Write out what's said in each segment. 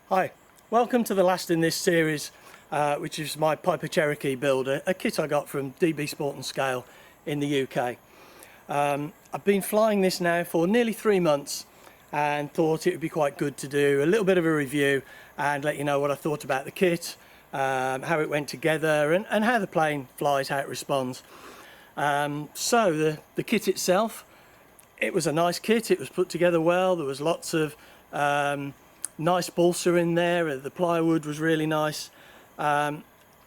Hi, welcome to the last in this series, which is my Piper Cherokee build, a kit I got from DB Sport Scale in the UK. I've been flying this now for nearly 3 months and thought it would be quite good to do a little bit of a review and let you know what I thought about the kit, how it went together and how the plane flies, how it responds. So the kit itself, it was a nice kit, it was put together well, there was lots of nice balsa in there, the plywood was really nice. I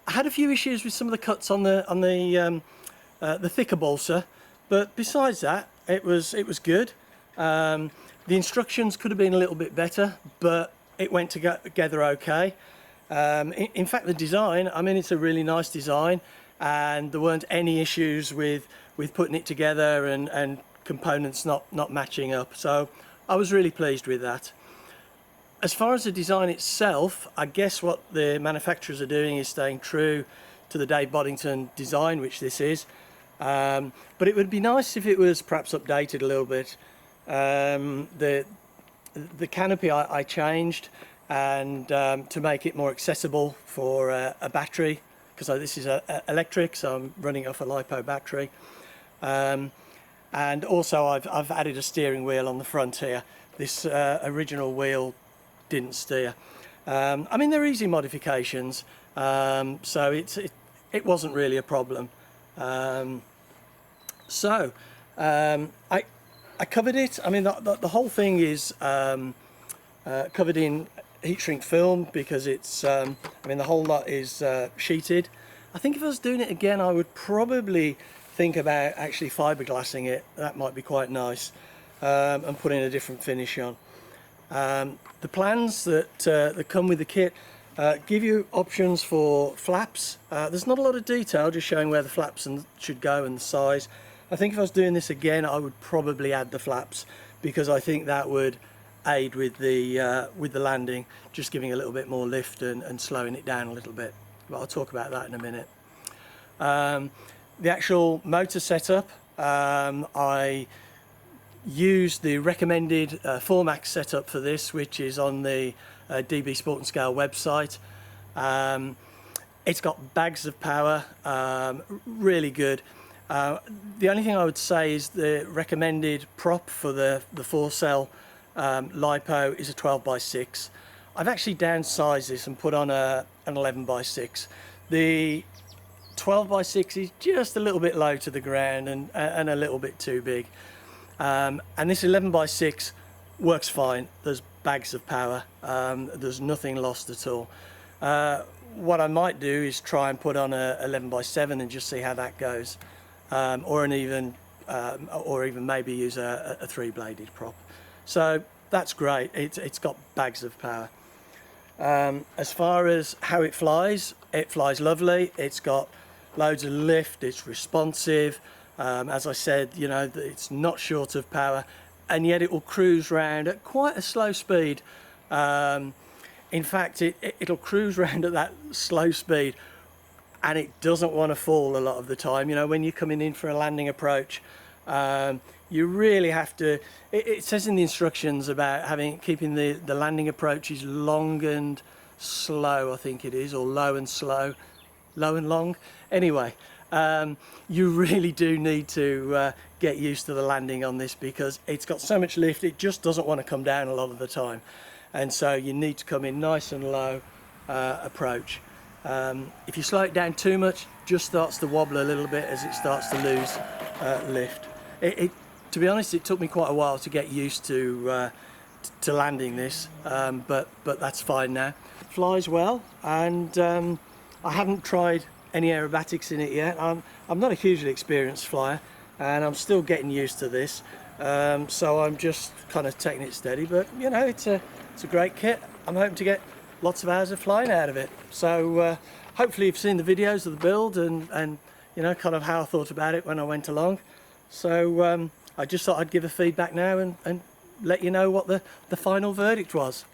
had a few issues with some of the cuts on the thicker balsa, but besides that it was good. The instructions could have been a little bit better, but it went together okay. In fact, the design, I mean, it's a really nice design, and there weren't any issues with putting it together and components not matching up, so I was really pleased with that. As far as the design itself, I guess what the manufacturers are doing is staying true to the Dave Boddington design, which this is, but it would be nice if it was perhaps updated a little bit. The canopy I changed, and to make it more accessible for a battery, because this is electric, so I'm running off a LiPo battery. And also I've added a steering wheel on the front here. This original wheel didn't steer. I mean, they're easy modifications, so it wasn't really a problem. I covered it. I mean, the whole thing is covered in heat shrink film because it's I mean, the whole lot is sheeted. I think if I was doing it again, I would probably think about actually fiberglassing it. That might be quite nice, and putting a different finish on. The plans that come with the kit give you options for flaps. There's not a lot of detail, just showing where the flaps should go and the size. I think if I was doing this again, I would probably add the flaps, because I think that would aid with the landing, just giving a little bit more lift and slowing it down a little bit. But I'll talk about that in a minute. The actual motor setup, I used the recommended 4max setup for this, which is on the DB Sport Scale website. It's got bags of power, really good. The only thing I would say is the recommended prop for the 4-cell LiPo is a 12x6. I've actually downsized this and put on an 11x6. The 12x6 is just a little bit low to the ground and a little bit too big. And this 11x6 works fine. There's bags of power, there's nothing lost at all. What I might do is try and put on a 11x7 and just see how that goes, or even maybe use a 3-bladed prop. So that's great. It's got bags of power. As far as how it flies lovely. It's got loads of lift, it's responsive. As I said, you know, it's not short of power, and yet it will cruise around at quite a slow speed. In fact, it'll cruise around at that slow speed, and it doesn't want to fall a lot of the time. You know, when you're coming in for a landing approach, you really have to, it says in the instructions about keeping the landing approaches long and slow, I think it is, or low and slow, low and long. Anyway, you really do need to get used to the landing on this, because it's got so much lift, it just doesn't want to come down a lot of the time, and so you need to come in nice and low approach. If you slow it down too much, it just starts to wobble a little bit as it starts to lose lift. To be honest, it took me quite a while to get used to landing this, but that's fine now. It flies well, and I haven't tried any aerobatics in it yet. I'm not a hugely experienced flyer, and I'm still getting used to this, so I'm just kind of taking it steady. But you know, it's a great kit. I'm hoping to get lots of hours of flying out of it. So hopefully you've seen the videos of the build and you know, kind of how I thought about it when I went along. So I just thought I'd give a feedback now and let you know what the final verdict was.